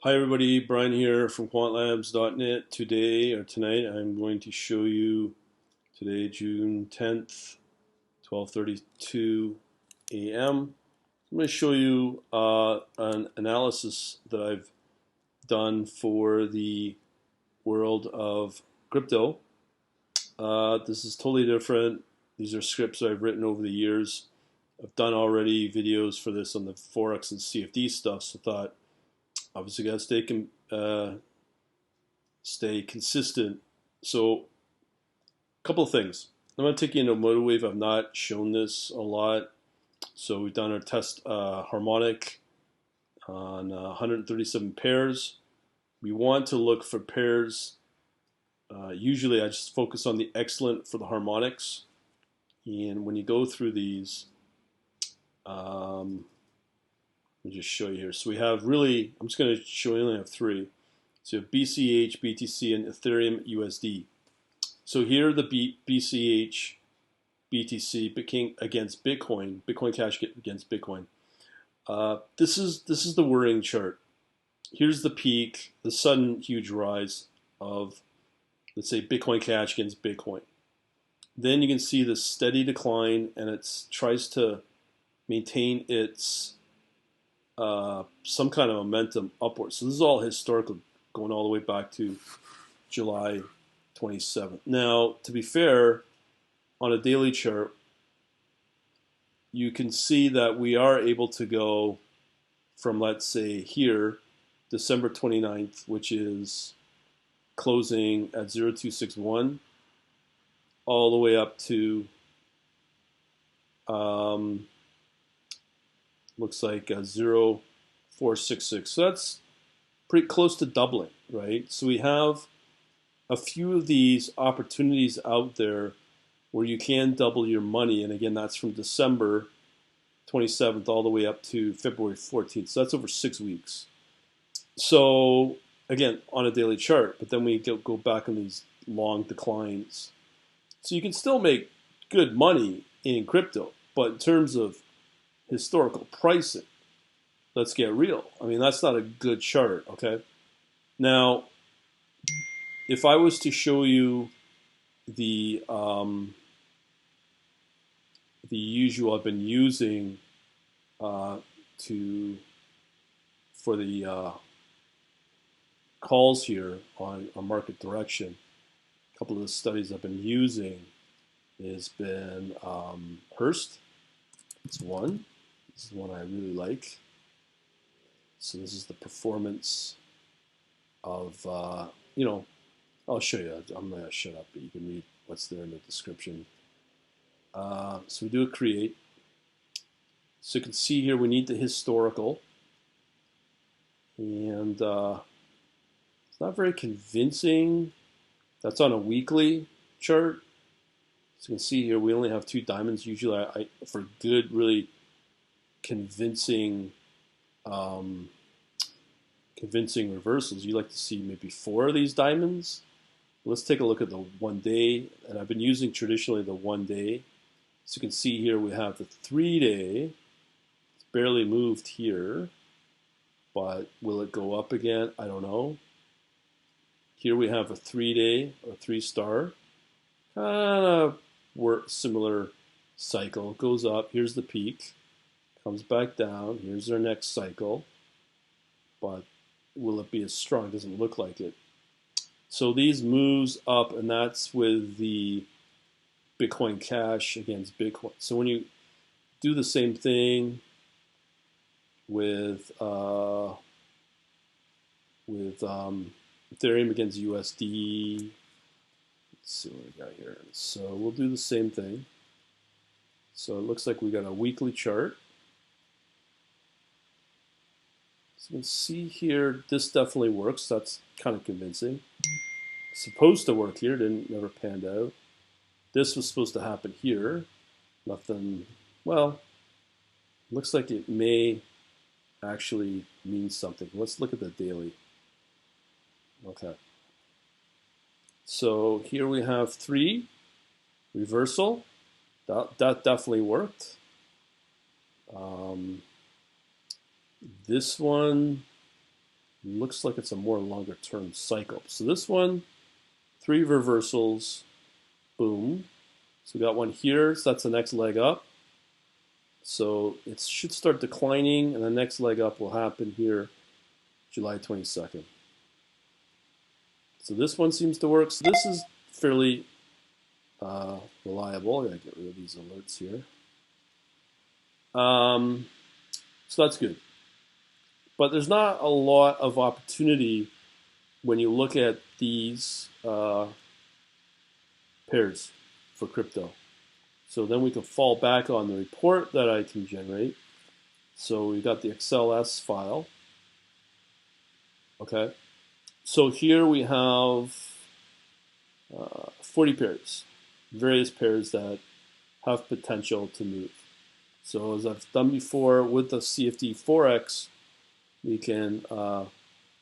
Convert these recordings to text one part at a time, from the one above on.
Hi everybody, Brian here from quantlabs.net. Tonight, I'm going to show you today, June 10th, 12:32 a.m. I'm going to show you an analysis that I've done for the world of crypto. This is totally different. These are scripts I've written over the years. I've done already videos for this on the Forex and CFD stuff, so I thought obviously got to stay consistent. So, a couple of things. I'm going to take you into MotiveWave. I've not shown this a lot. So we've done our test harmonic on 137 pairs. We want to look for pairs. Usually I just focus on the excellent for the harmonics. And when you go through these, let me just show you here. So we have really, I'm just going to show you, only have three. So you have BCH, BTC, and Ethereum USD. So here the BCH, BTC against Bitcoin, Bitcoin Cash against Bitcoin. This is the worrying chart. Here's the peak, the sudden huge rise of, let's say, Bitcoin Cash against Bitcoin. Then you can see the steady decline, and it tries to maintain its some kind of momentum upwards. So this is all historical, going all the way back to July 27th. Now, to be fair, on a daily chart, you can see that we are able to go from, let's say, here, December 29th, which is closing at 0261, all the way up to looks like 0466. So that's pretty close to doubling, right? So we have a few of these opportunities out there where you can double your money. And again, that's from December 27th all the way up to February 14th. So that's over 6 weeks. So again, on a daily chart, but then we go back on these long declines. So you can still make good money in crypto, but in terms of historical pricing, let's get real. I mean, that's not a good chart, okay? Now, if I was to show you the usual I've been using for the calls here on market direction, a couple of the studies I've been using has been Hearst. It's one. This is one I really like. So this is the performance of, I'll show you. I'm going to shut up, but you can read what's there in the description. So we do a create. So you can see here we need the historical. And it's not very convincing. That's on a weekly chart. So you can see here we only have two diamonds. Usually for good, really convincing reversals, you like to see maybe 4 of these diamonds. Let's take a look at the 1 day, and I've been using traditionally the 1 day. So you can see here we have the 3 day. It's barely moved here, but will it go up again? I don't know. Here we have a 3 day or 3 star. Kind of similar cycle. Goes up. Here's the peak. Comes back down. Here's our next cycle. But will it be as strong? It doesn't look like it. So these moves up, and that's with the Bitcoin Cash against Bitcoin. So when you do the same thing with Ethereum against USD, let's see what we got here. So we'll do the same thing. So it looks like we got a weekly chart. So you can see here, this definitely works. That's kind of convincing. It's supposed to work here, never panned out. This was supposed to happen here. Nothing, well, looks like it may actually mean something. Let's look at the daily. Okay. So here we have 3, reversal. That definitely worked. This one It looks like it's a more longer term cycle. So this one, 3 reversals, boom. So we got one here, so that's the next leg up. So it should start declining, and the next leg up will happen here, July 22nd. So this one seems to work. So this is fairly reliable. I gotta get rid of these alerts here. So that's good. But there's not a lot of opportunity when you look at these pairs for crypto. So then we can fall back on the report that I can generate. So we got the XLS file. Okay. So here we have 40 pairs, various pairs that have potential to move. So as I've done before with the CFD Forex, we can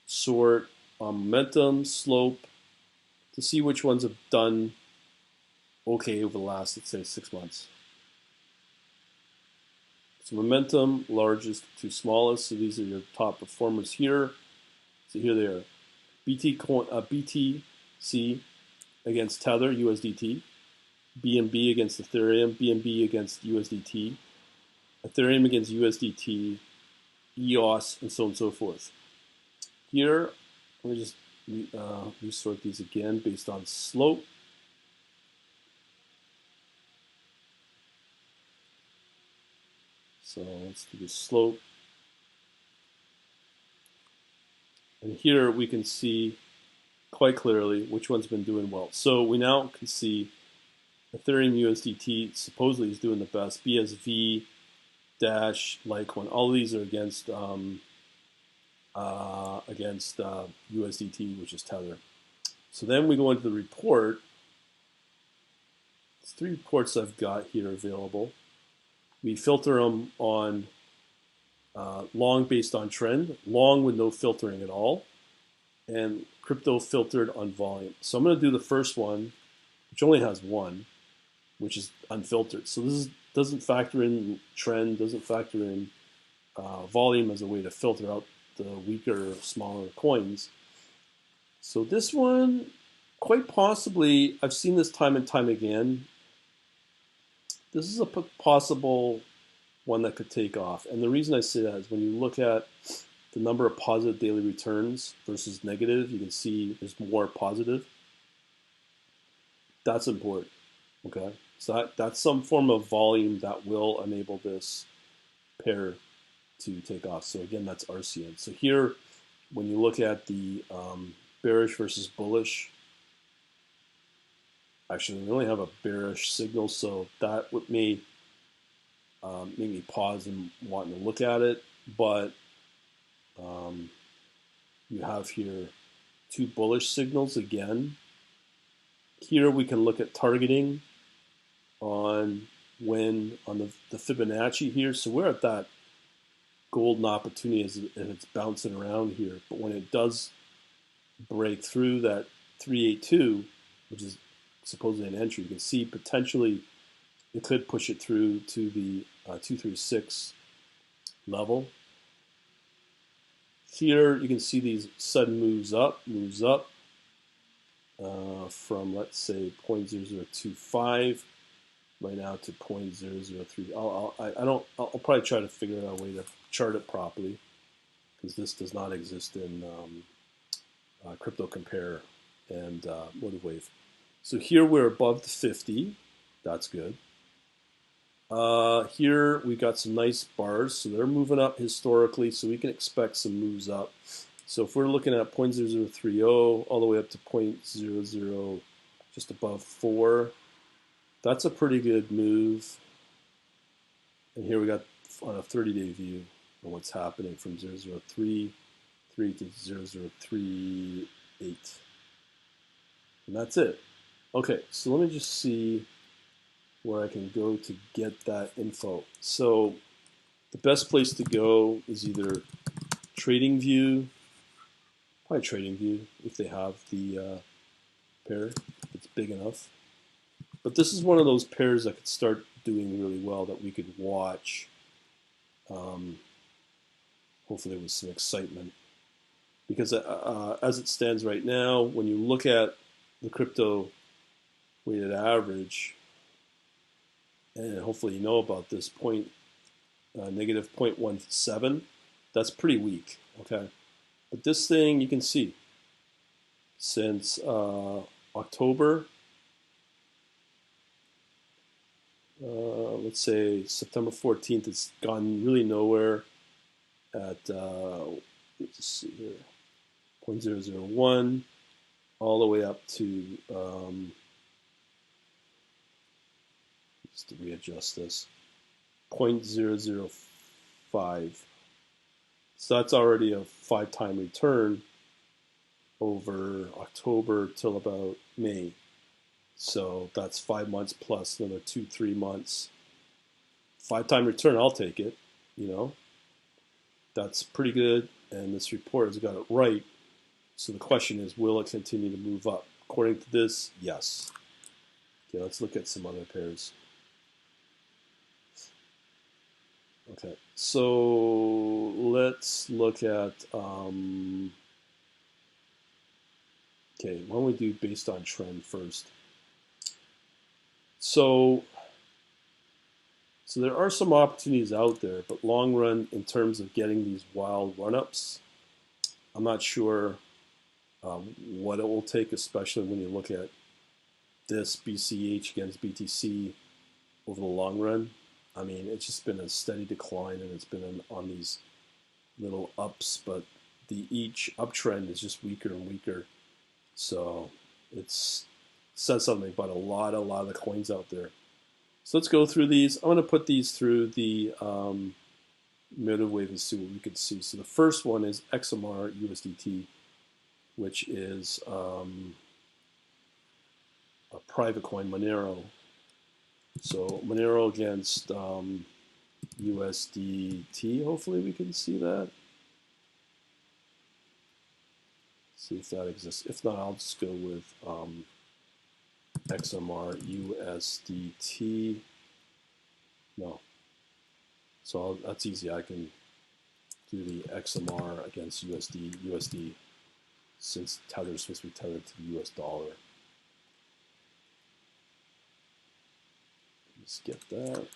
sort momentum, slope, to see which ones have done okay over the last, let's say, 6 months. So momentum, largest to smallest. So these are your top performers here. So here they are. BTC against Tether, USDT. BNB against Ethereum. BNB against USDT. Ethereum against USDT. EOS, and so on and so forth. Here, let me just resort these again based on slope. So let's do the slope. And here we can see quite clearly which one's been doing well. So we now can see Ethereum USDT supposedly is doing the best. BSV, Dash, Litecoin, all of these are against USDT, which is Tether. So then we go into the report. There's 3 reports I've got here available. We filter them on long based on trend, long with no filtering at all, and crypto filtered on volume. So I'm going to do the first one, which only has 1, which is unfiltered. So this doesn't factor in trend, doesn't factor in volume as a way to filter out the weaker, smaller coins. So this one, quite possibly, I've seen this time and time again. This is a possible one that could take off. And the reason I say that is when you look at the number of positive daily returns versus negative, you can see there's more positive. That's important, okay? So that's some form of volume that will enable this pair to take off. So again, that's RCN. So here, when you look at the bearish versus bullish, actually we only have a bearish signal, so that may make me pause and wanting to look at it. But you have here 2 bullish signals again. Here we can look at targeting on the Fibonacci here. So we're at that golden opportunity as it's bouncing around here. But when it does break through that 382, which is supposedly an entry, you can see potentially it could push it through to the 236 level. Here you can see these sudden moves up from, let's say, 0.0025 right now to 0.003. I'll probably try to figure out a way to chart it properly, because this does not exist in Crypto Compare and MotiveWave. So here we're above the 50. That's good. Here we got some nice bars, so they're moving up historically, so we can expect some moves up. So if we're looking at 0.0030 all the way up to 0.00, just above 4, that's a pretty good move. And here we got on a 30-day view of what's happening from 0.033 to 0.038. And that's it. Okay, so let me just see where I can go to get that info. So the best place to go is either TradingView, probably TradingView if they have the pair, it's big enough. But this is one of those pairs that could start doing really well that we could watch, hopefully with some excitement. because as it stands right now, when you look at the crypto weighted average, and hopefully you know about this negative 0.17, that's pretty weak, okay? But this thing, you can see, since October, let's say September 14th, it's gone really nowhere at, let's see here, 0.001, all the way up to, just to readjust this, 0.005. So that's already a 5-time return over October till about May. So that's 5 months plus another 2-3 months. 5-time return, I'll take it. That's pretty good. And this report has got it right. So the question is, will it continue to move up? According to this, yes. Okay, let's look at some other pairs. Okay, so let's look at, okay, why don't we do based on trend first? So there are some opportunities out there, but long run in terms of getting these wild run-ups, I'm not sure what it will take, especially when you look at this BCH against BTC over the long run. I mean, it's just been a steady decline, and it's been on these little ups, but each uptrend is just weaker and weaker. So it says something about a lot of the coins out there. So let's go through these. I'm going to put these through the MotiveWave and see what we can see. So the first one is XMR USDT, which is a private coin, Monero. So Monero against USDT. Hopefully we can see that. See if that exists. If not, I'll just go with XMR USDT. No. So that's easy. I can do the XMR against USD, since Tether is supposed to be tethered to the US dollar. Let's get that.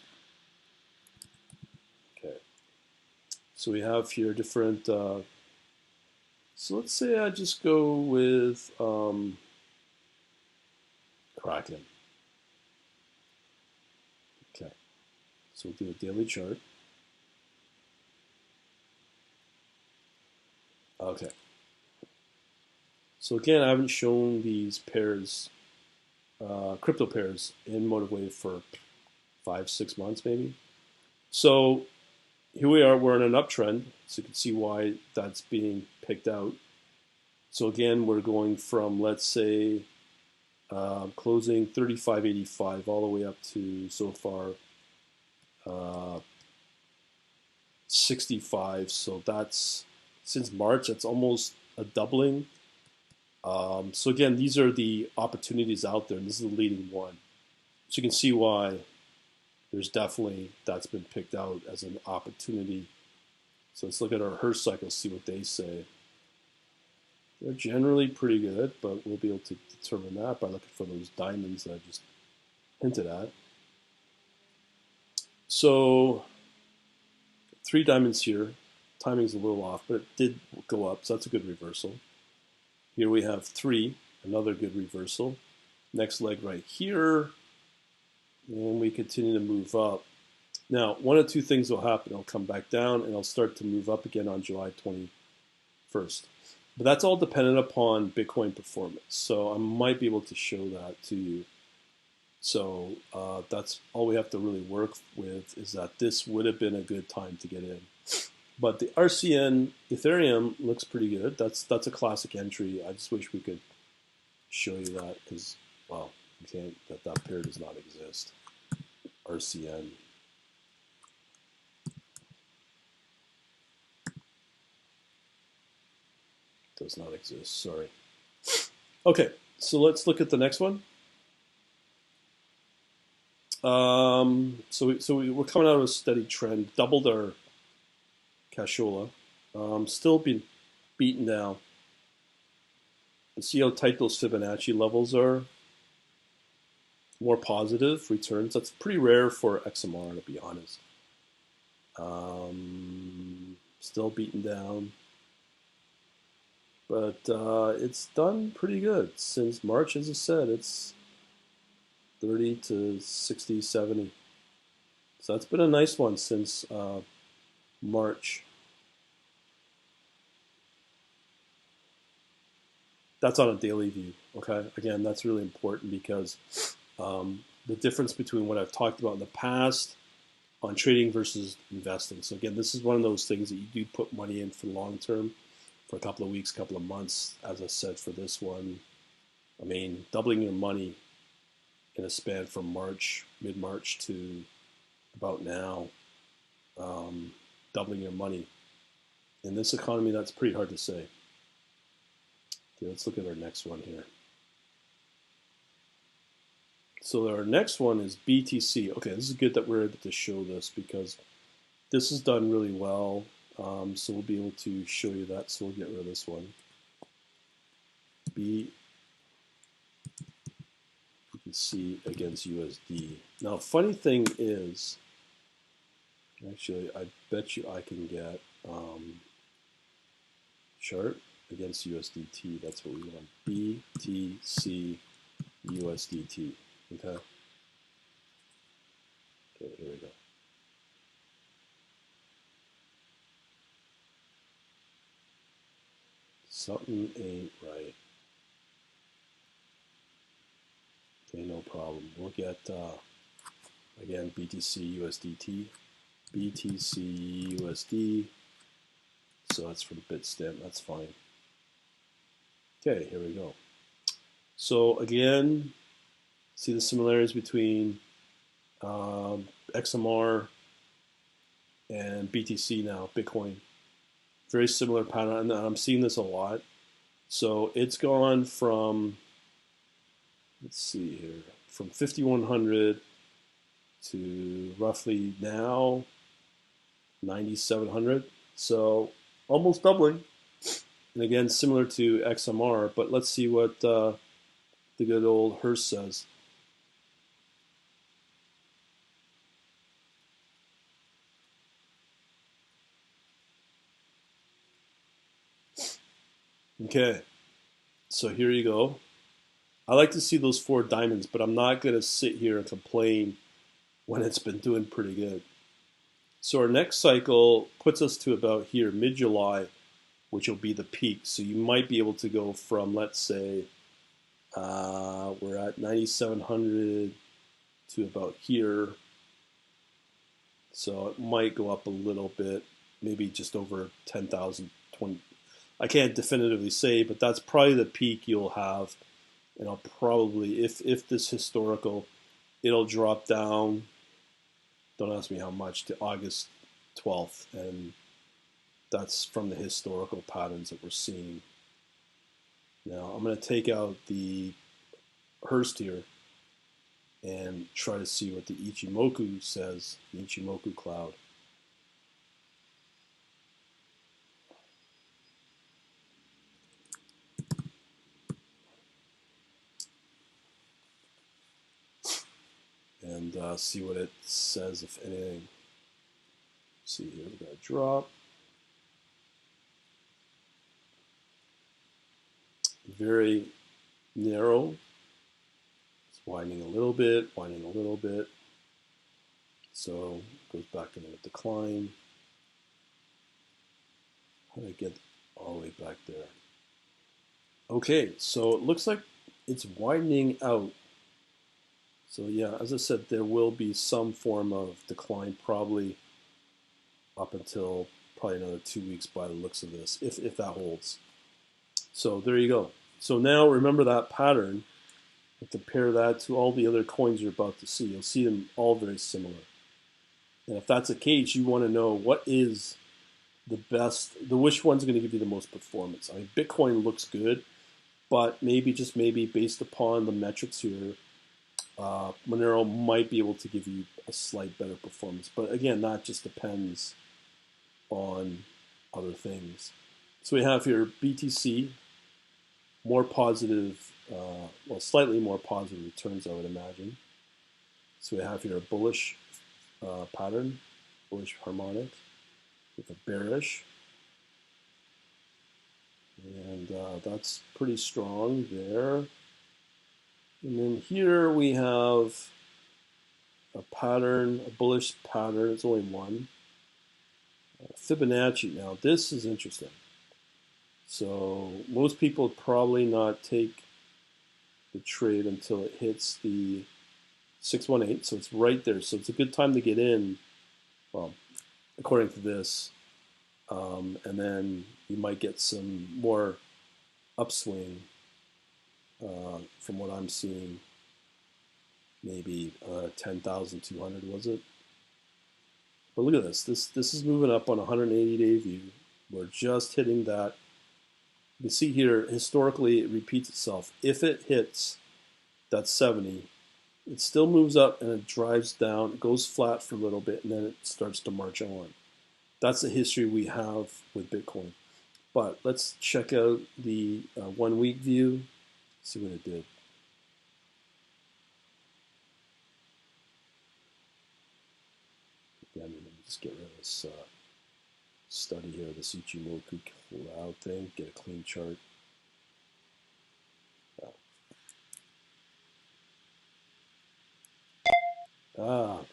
Okay. So we have here different, so let's say I just go with Kraken. Okay. So we'll do a daily chart. Okay. So again, I haven't shown these pairs, crypto pairs in MotiveWave for 5-6 months maybe. So here we are, we're in an uptrend, so you can see why that's being picked out. So again, we're going from, let's say, closing 35.85 all the way up to so far 65. So that's, since March, that's almost a doubling. So again, these are the opportunities out there, and this is the leading one. So you can see why there's definitely, that's been picked out as an opportunity. So let's look at our Hearst cycles, see what they say. They're generally pretty good, but we'll be able to determine that by looking for those diamonds that I just hinted at. So 3 diamonds here. Timing's a little off, but it did go up, so that's a good reversal. Here we have 3, another good reversal. Next leg right here, and we continue to move up. Now, one of 2 things will happen. It'll come back down, and it'll start to move up again on July 21st. But that's all dependent upon Bitcoin performance. So I might be able to show that to you. So that's all we have to really work with, is that this would have been a good time to get in. But the RCN Ethereum looks pretty good. That's a classic entry. I just wish we could show you that, because, well, you can't, that pair does not exist. RCN. Does not exist, sorry. Okay, so let's look at the next one. So we're coming out of a steady trend, doubled our cashola, still being beaten down. But see how tight those Fibonacci levels are? More positive returns. That's pretty rare for XMR, to be honest. Still beaten down. But it's done pretty good. Since March, as I said, it's 30 to 60, 70. So that's been a nice one since March. That's on a daily view, okay? Again, that's really important because the difference between what I've talked about in the past on trading versus investing. So again, this is one of those things that you do put money in for long term, for a couple of weeks, couple of months. As I said, for this one, I mean, doubling your money in a span from March, mid-March to about now, doubling your money. In this economy, that's pretty hard to say. Okay, let's look at our next one here. So our next one is BTC. Okay, this is good that we're able to show this because this is done really well. So we'll be able to show you that. So we'll get rid of this one. BTC against USD. Now, funny thing is, actually, I bet you I can get chart against USDT. That's what we want. BTC USDT. Okay. Okay, here we go. Something ain't right. Okay, no problem. We'll get, again, BTC USDT. BTC USD. So that's from Bitstamp. That's fine. Okay, here we go. So again, see the similarities between XMR and BTC now, Bitcoin. Very similar pattern, and I'm seeing this a lot. So it's gone from, let's see here, from 5,100 to roughly now 9,700. So almost doubling. And again, similar to XMR, but let's see what the good old Hearst says. Okay, so here you go. I like to see those 4 diamonds, but I'm not going to sit here and complain when it's been doing pretty good. So our next cycle puts us to about here, mid-July, which will be the peak. So you might be able to go from, let's say, we're at 9,700 to about here. So it might go up a little bit, maybe just over 10,000, 20. I can't definitively say, but that's probably the peak you'll have. And I'll probably, if this historical, it'll drop down, don't ask me how much, to August 12th. And that's from the historical patterns that we're seeing. Now, I'm going to take out the Hearst here and try to see what the Ichimoku says, the Ichimoku cloud. And see what it says, if anything. Let's see here, we got a drop. Very narrow. It's widening a little bit, widening a little bit. So it goes back into a decline. How do I get all the way back there? Okay, so it looks like it's widening out. So yeah, as I said, there will be some form of decline probably up until probably another 2 weeks by the looks of this, if that holds. So there you go. So now remember that pattern and compare that to all the other coins you're about to see. You'll see them all very similar. And if that's the case, you want to know what is the best, which one's going to give you the most performance. I mean, Bitcoin looks good, but maybe, just maybe, based upon the metrics here, Monero might be able to give you a slight better performance. But again, that just depends on other things. So we have here BTC, more positive, well, slightly more positive returns, I would imagine. So we have here a bullish pattern, bullish harmonic, with a bearish, and that's pretty strong there. And then here we have a pattern, a bullish pattern. It's only one. Fibonacci. Now this is interesting. So most people would probably not take the trade until it hits the 618. So it's right there. So it's a good time to get in. Well, according to this, and then you might get some more upswing from what I'm seeing. Maybe 10,200 was it? But look at this. This is moving up on a 180-day view. We're just hitting that. You can see here, historically, it repeats itself. If it hits that 70, it still moves up and it drives down. It goes flat for a little bit, and then it starts to march on. That's the history we have with Bitcoin. But let's check out the 1 week view, see what it did. Let me just get rid of this study here, this Ichimoku cloud thing, get a clean chart.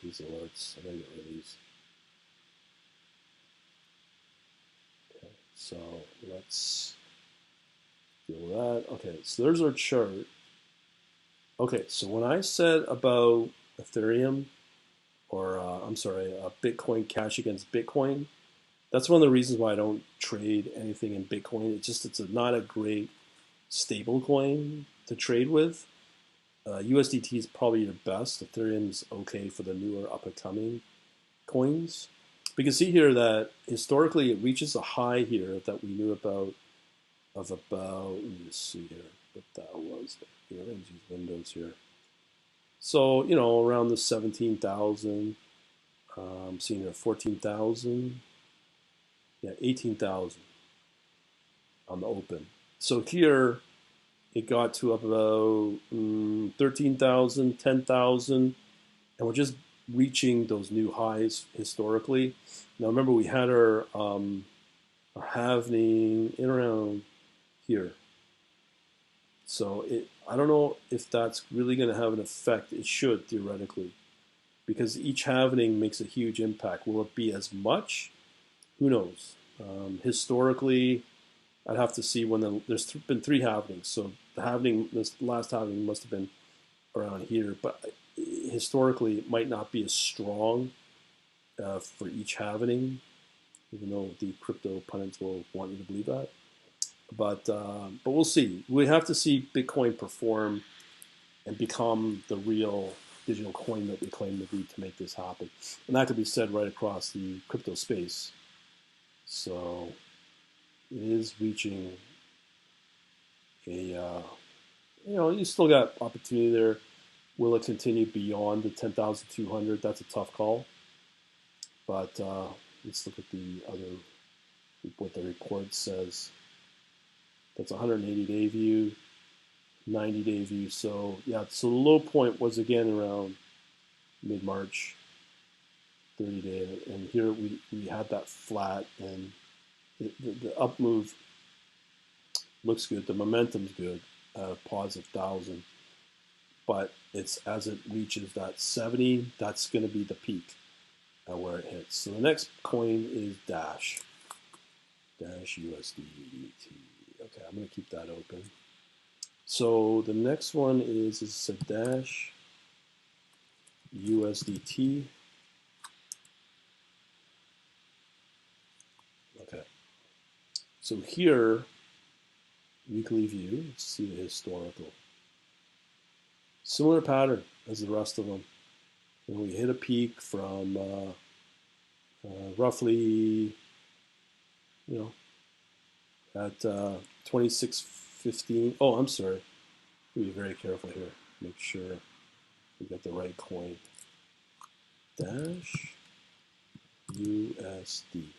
These alerts, I gotta get rid of these. Okay, so let's deal with that. Okay, so there's our chart. Okay, so when I said about Ethereum, or I'm sorry, Bitcoin cash against Bitcoin, that's one of the reasons why I don't trade anything in Bitcoin. It's not a great stable coin to trade with. USDT is probably your best. Ethereum's okay for the newer up-and-coming coins. We can see here that historically it reaches a high here that we knew about of about, let me just see here what that was. Here, let me use windows here. So, you know, around the 17,000, seeing here 14,000, yeah, 18,000 on the open. So here it got to up about 13,000, 10,000, and we're just reaching those new highs historically. Now remember, we had our halving in around here. So I don't know if that's really going to have an effect. It should, theoretically, because each halving makes a huge impact. Will it be as much? Who knows? Historically, I'd have to see when there's been 3 halvings. So the halving, this last halving must have been around here. But historically, it might not be as strong for each halving, even though the crypto pundits will want you to believe that. But we'll see. We have to see Bitcoin perform and become the real digital coin that we claim to be to make this happen. And that could be said right across the crypto space. So it is reaching a, you still got opportunity there. Will it continue beyond the 10,200? That's a tough call. But let's look at the other, what the report says. That's 180-day view, 90-day view. So yeah, so the low point was again around mid-March, 30-day, and here we had that flat, and the up move looks good. The momentum's good, positive 1,000, but it's as it reaches that 70, that's going to be the peak where it hits. So the next coin is Dash USD. Okay, I'm going to keep that open. So the next one is a Dash USDT. Okay. So here, weekly view, let's see the historical. Similar pattern as the rest of them. And we hit a peak from roughly, at 26.15. Oh, I'm sorry. Be very careful here. Make sure we get the right coin. Dash USD.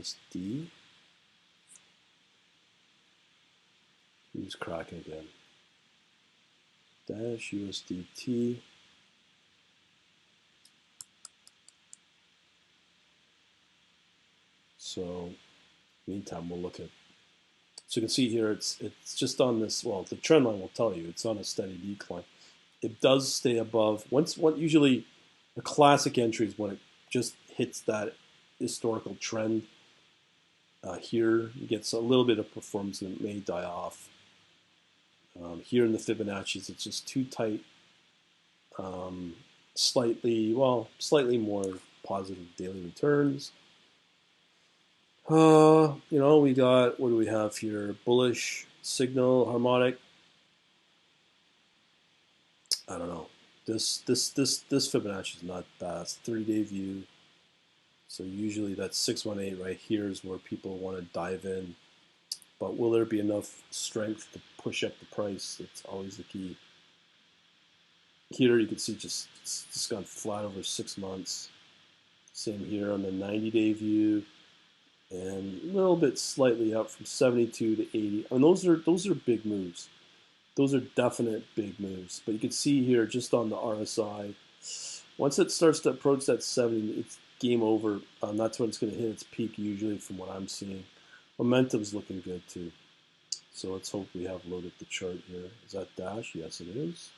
USD. He's cracking again. Dash USDT. So meantime, we'll look at. So you can see here, it's just on this. Well, the trend line will tell you it's on a steady decline. It does stay above. Usually, a classic entry is when it just hits that historical trend. Here, it gets a little bit of performance and it may die off. Here in the Fibonacci's, it's just too tight. Slightly more positive daily returns. We got, what do we have here? Bullish signal, harmonic. I don't know. This Fibonacci is not bad. It's a 30-day view. So usually that 618 right here is where people want to dive in. But will there be enough strength to push up the price? That's always the key. Here you can see it's just gone flat over 6 months. Same here on the 90-day view. And a little bit slightly up from 72 to 80. And those are big moves. Those are definite big moves. But you can see here just on the RSI, once it starts to approach that 70, it's game over. That's when it's going to hit its peak usually from what I'm seeing. Momentum's looking good too. So let's hope we have loaded the chart here. Is that Dash? Yes, it is.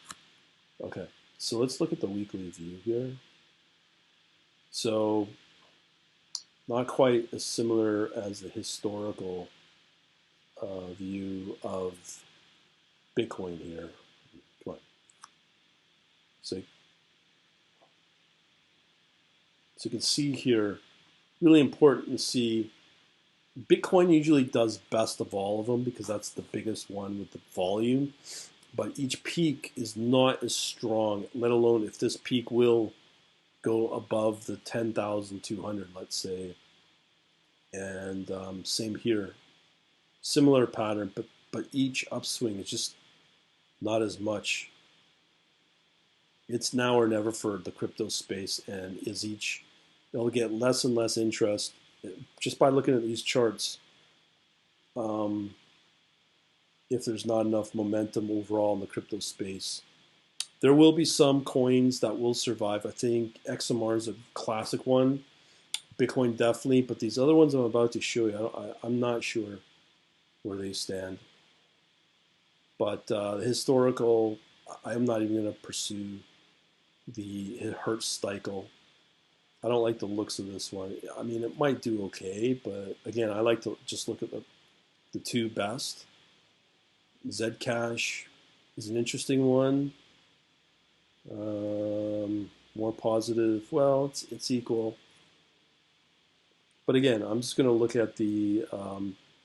Okay, so let's look at the weekly view here. So not quite as similar as the historical view of Bitcoin here. Come on. So you can see here, really important to see, Bitcoin usually does best of all of them because that's the biggest one with the volume. But each peak is not as strong, let alone if this peak will go above the 10,200, let's say. And same here. Similar pattern, but each upswing is just not as much. It's now or never for the crypto space, and it'll get less and less interest just by looking at these charts. If there's not enough momentum overall in the crypto space, there will be some coins that will survive. I think XMR is a classic one. Bitcoin definitely, but these other ones I'm about to show you, I'm not sure where they stand. But historical, I'm not even going to pursue the Hertz cycle. I don't like the looks of this one. I mean, it might do okay, but again, I like to just look at the two best. Zcash is an interesting one. More positive. Well, it's equal. But again, I'm just going to look at the,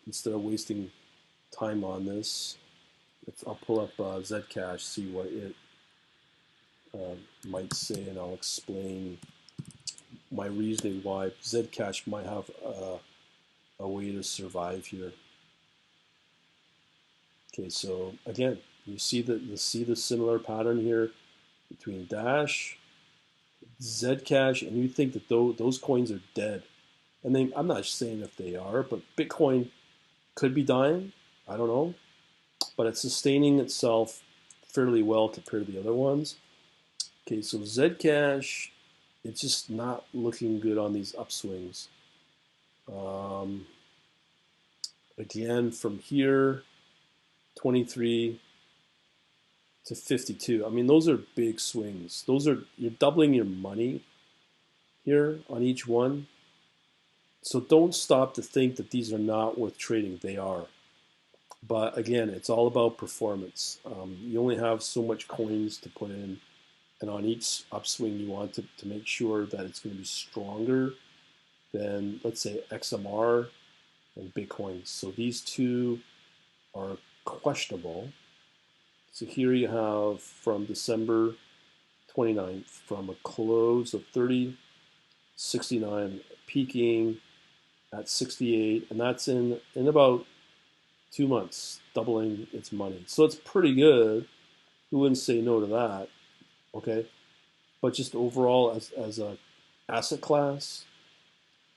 instead of wasting time on this, I'll pull up Zcash, see what it might say, and I'll explain my reasoning why Zcash might have a way to survive here. Okay, so again, you see the similar pattern here between Dash, Zcash, and you think that those coins are dead. And I'm not saying if they are, but Bitcoin could be dying. I don't know. But it's sustaining itself fairly well compared to the other ones. Okay, so Zcash, it's just not looking good on these upswings. Again, from here, 23 to 52. I mean, those are big swings. You're doubling your money here on each one. So don't stop to think that these are not worth trading. They are. But again, it's all about performance. You only have so much coins to put in. And on each upswing, you want to make sure that it's going to be stronger than, let's say, XMR and Bitcoin. So these two are questionable. So here you have from December 29th, from a close of 30.69, peaking at 68, and that's in about 2 months, doubling its money. So it's pretty good. Who wouldn't say no to that? Okay, but just overall as a asset class,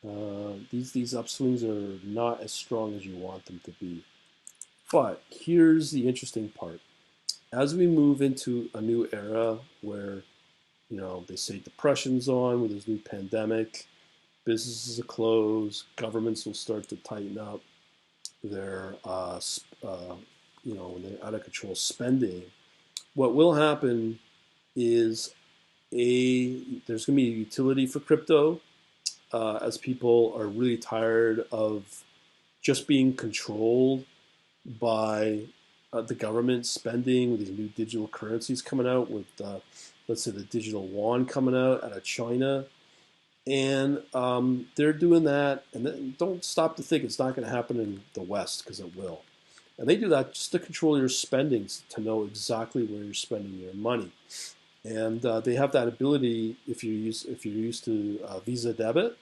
These upswings are not as strong as you want them to be. But here's the interesting part. As we move into a new era where, they say depression's on, where there's new pandemic, businesses are closed, governments will start to tighten up their, when they're out of control spending. What will happen is there's going to be a utility for crypto as people are really tired of just being controlled by the government spending with these new digital currencies coming out with, let's say, the digital yuan coming out of China. And they're doing that. And then don't stop to think it's not going to happen in the West, because it will. And they do that just to control your spending, to know exactly where you're spending your money. And they have that ability if you're used to Visa debit.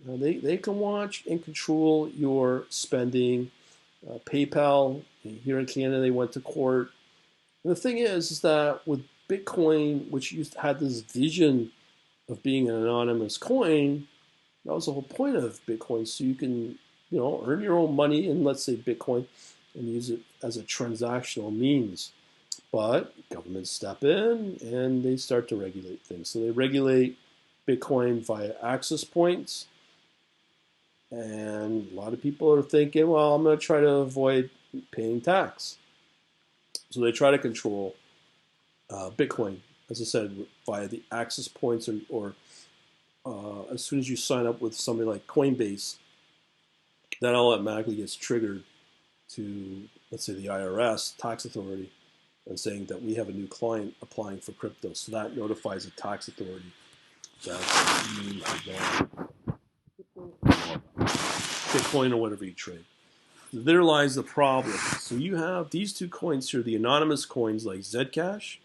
They can watch and control your spending. PayPal here in Canada, they went to court. And the thing is that with Bitcoin, which had this vision of being an anonymous coin, that was the whole point of Bitcoin. So you can, earn your own money in, let's say, Bitcoin, and use it as a transactional means. But governments step in and they start to regulate things. So they regulate Bitcoin via access points. And a lot of people are thinking, well, I'm going to try to avoid paying tax. So they try to control Bitcoin, as I said, via the access points, or as soon as you sign up with somebody like Coinbase, that automatically gets triggered to, let's say, the IRS, tax authority, and saying that we have a new client applying for crypto. So that notifies the tax authority that you have Bitcoin or whatever you trade. There lies the problem. So you have these two coins here, the anonymous coins like Zcash,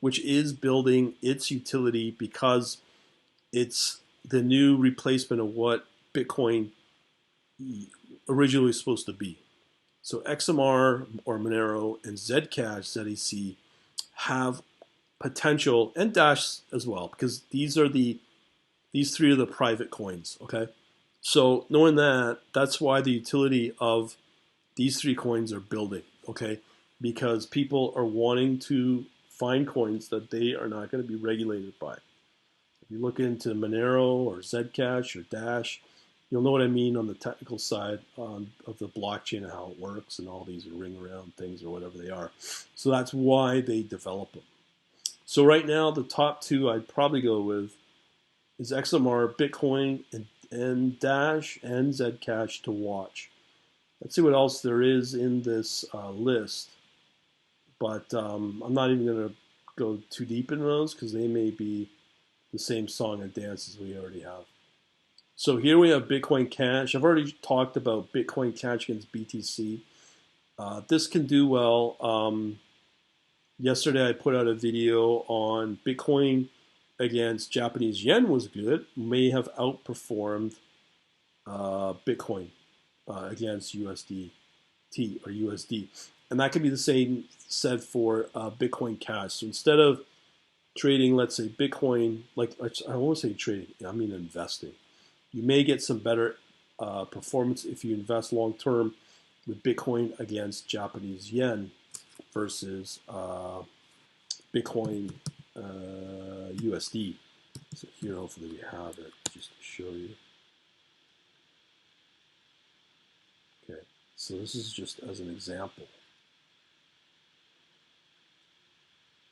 which is building its utility because it's the new replacement of what Bitcoin originally was supposed to be. So XMR or Monero and Zcash, ZEC, have potential, and Dash as well, because these three are the private coins. Okay, so knowing that, that's why the utility of these three coins are building. Okay, because people are wanting to find coins that they are not going to be regulated by. If you look into Monero or Zcash or Dash, you'll know what I mean on the technical side of the blockchain and how it works and all these ring around things or whatever they are. So that's why they develop them. So right now, the top two I'd probably go with is XMR, Bitcoin, and Dash, and Zcash to watch. Let's see what else there is in this list. But I'm not even going to go too deep into those because they may be the same song and dance as we already have. So here we have Bitcoin Cash. I've already talked about Bitcoin Cash against BTC. This can do well. Yesterday I put out a video on Bitcoin against Japanese yen was good. May have outperformed Bitcoin against USDT or USD. And that could be the same said for Bitcoin Cash. So instead of trading, let's say Bitcoin, like I won't say trading, I mean investing. You may get some better performance if you invest long term with Bitcoin against Japanese yen versus Bitcoin USD. So here, hopefully, we have it just to show you. Okay, so this is just as an example.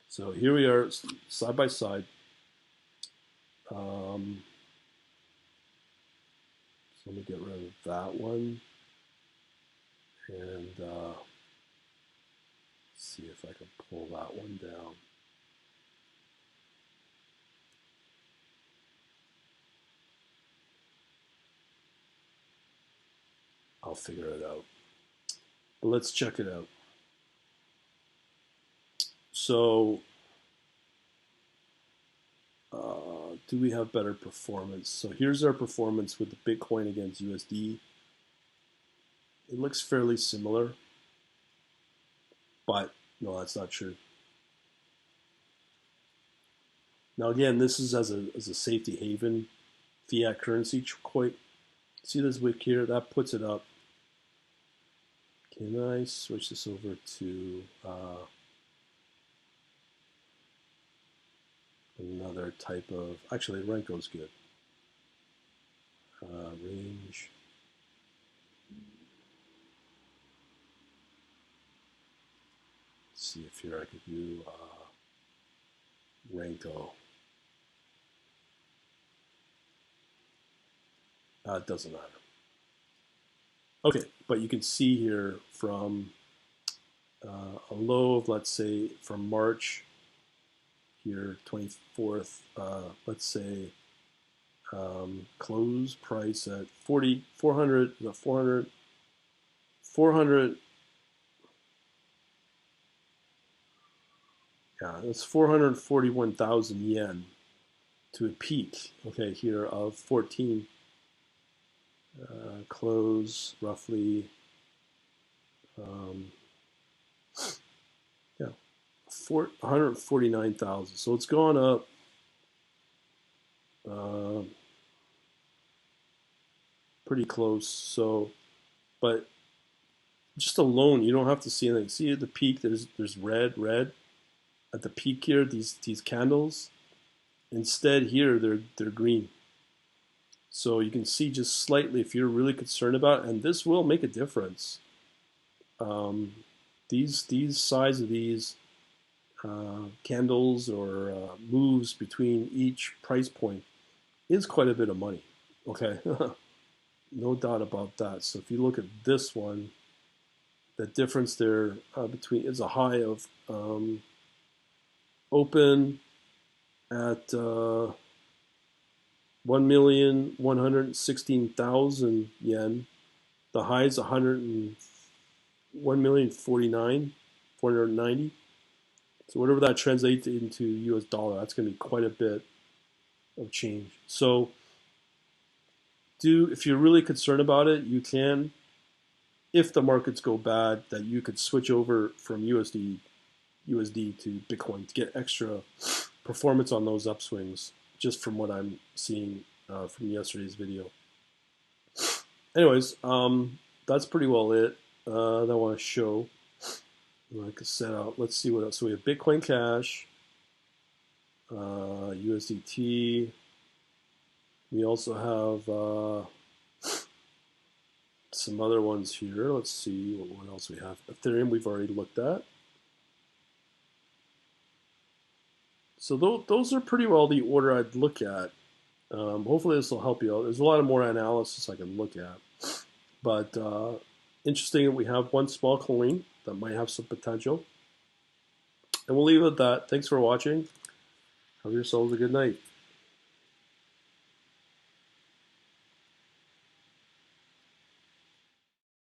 So here we are, side by side. So let me get rid of that one. And see if I can pull that one down. I'll figure it out. But let's check it out. So do we have better performance? So here's our performance with the Bitcoin against USD. It looks fairly similar, but no, that's not true. Now again, this is as a safety haven fiat currency See this wick here? That puts it up. Can I switch this over to another type of, actually Renko's good. Range. Let's see if here I could do Renko. It doesn't matter. Okay, but you can see here from a low of, let's say, from March here, 24th, let's say, close price at 400, is that 400, 400, yeah, that's 441,000 yen to a peak, okay, here of 14. Close roughly, yeah, 149,000. So it's gone up pretty close. So, but just alone, you don't have to see anything. See at the peak, there's red at the peak here. These candles. Instead, here they're green. So you can see just slightly if you're really concerned about it, and this will make a difference. These size of these candles or moves between each price point is quite a bit of money. Okay, no doubt about that. So if you look at this one, the difference there between is a high of open at 1,116,000 yen. The high is 1,049,490. So whatever that translates into US dollar, that's going to be quite a bit of change. So if you're really concerned about it, you can, if the markets go bad, that you could switch over from USD to Bitcoin to get extra performance on those upswings, just from what I'm seeing from yesterday's video. Anyways, that's pretty well it that I want to show. Like I set out, let's see what else. So we have Bitcoin Cash, USDT. We also have some other ones here. Let's see what else we have. Ethereum we've already looked at. So those are pretty well the order I'd look at. Hopefully this will help you out. There's a lot of more analysis I can look at. But interesting that we have one small coin that might have some potential. And we'll leave it at that. Thanks for watching. Have yourselves a good night.